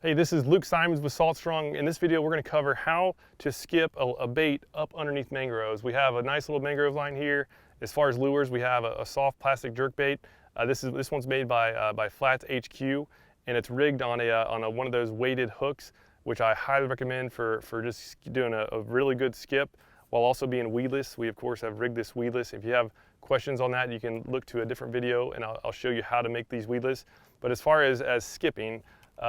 Hey, this is Luke Simons with Salt Strong. In this video, we're going to cover how to skip a bait up underneath mangroves. We have a nice little mangrove line here. As far as lures, we have a soft plastic jerk bait. This one's made by Flats HQ, and it's rigged on one of those weighted hooks, which I highly recommend for just doing a really good skip while also being weedless. We of course have rigged this weedless. If you have questions on that, you can look to a different video, and I'll show you how to make these weedless. But as far as skipping,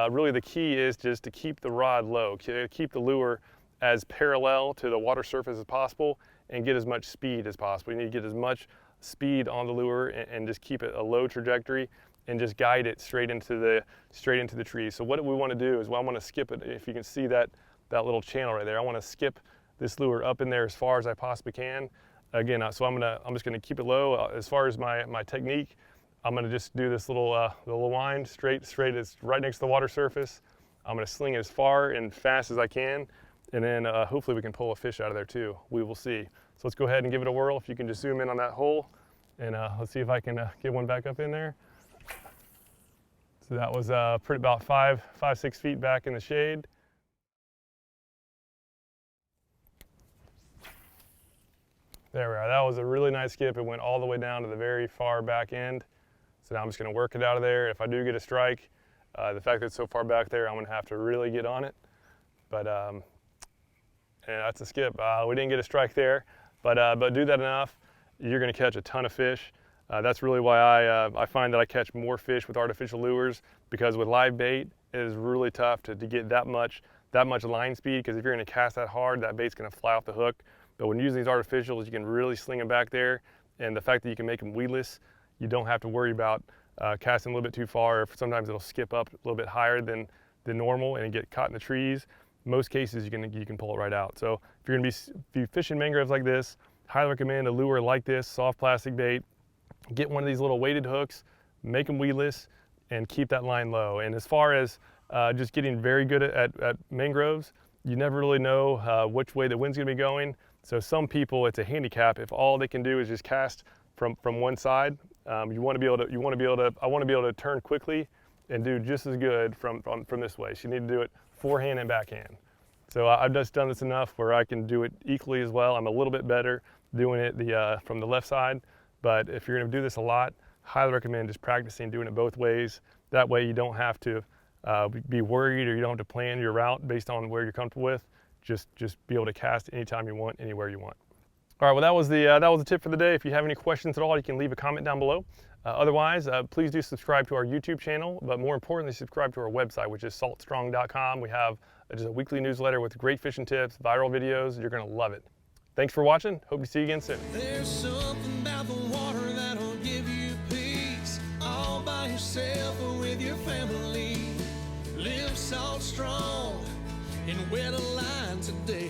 really the key is just to keep the rod low, keep the lure as parallel to the water surface as possible and get as much speed as possible. You need to get as much speed on the lure and just keep it a low trajectory and just guide it straight into the tree. So what we want to do is, well, I want to skip it. If you can see that little channel right there, I want to skip this lure up in there as far as I possibly can. Again, so I'm just gonna keep it low. As far as my technique, I'm gonna just do this little wind straight. It's right next to the water surface. I'm gonna sling it as far and fast as I can, and then hopefully we can pull a fish out of there too. We will see. So let's go ahead and give it a whirl. If you can just zoom in on that hole, and let's see if I can get one back up in there. So that was about 5-6 feet back in the shade. There we are. That was a really nice skip. It went all the way down to the very far back end. So now I'm just going to work it out of there. If I do get a strike, the fact that it's so far back there, I'm going to have to really get on it. But and that's a skip. We didn't get a strike there, but do that enough, you're going to catch a ton of fish. That's really why I find that I catch more fish with artificial lures, because with live bait, it is really tough to get that much line speed, because if you're going to cast that hard, that bait's going to fly off the hook. But when using these artificials, you can really sling them back there, and the fact that you can make them weedless, you don't have to worry about casting a little bit too far. Or sometimes it'll skip up a little bit higher than normal and get caught in the trees. Most cases, you can pull it right out. So if you're going to be fishing mangroves like this, highly recommend a lure like this, soft plastic bait. Get one of these little weighted hooks, make them weedless, and keep that line low. And as far as just getting very good at mangroves, you never really know which way the wind's going to be going. So some people, it's a handicap if all they can do is just cast from one side. I want to be able to turn quickly and do just as good from this way. So you need to do it forehand and backhand. So I've just done this enough where I can do it equally as well. I'm a little bit better doing it from the left side, but if you're going to do this a lot, highly recommend just practicing doing it both ways. That way you don't have to be worried, or you don't have to plan your route based on where you're comfortable with. Just be able to cast anytime you want, anywhere you want. All right, well, that was the tip for the day. If you have any questions at all, you can leave a comment down below. Otherwise, please do subscribe to our YouTube channel, but more importantly, subscribe to our website, which is saltstrong.com. We have just a weekly newsletter with great fishing tips, viral videos. You're gonna love it. Thanks for watching. Hope to see you again soon. There's something about the water that'll give you peace, all by yourself or with your family. Live salt strong and wear the line today.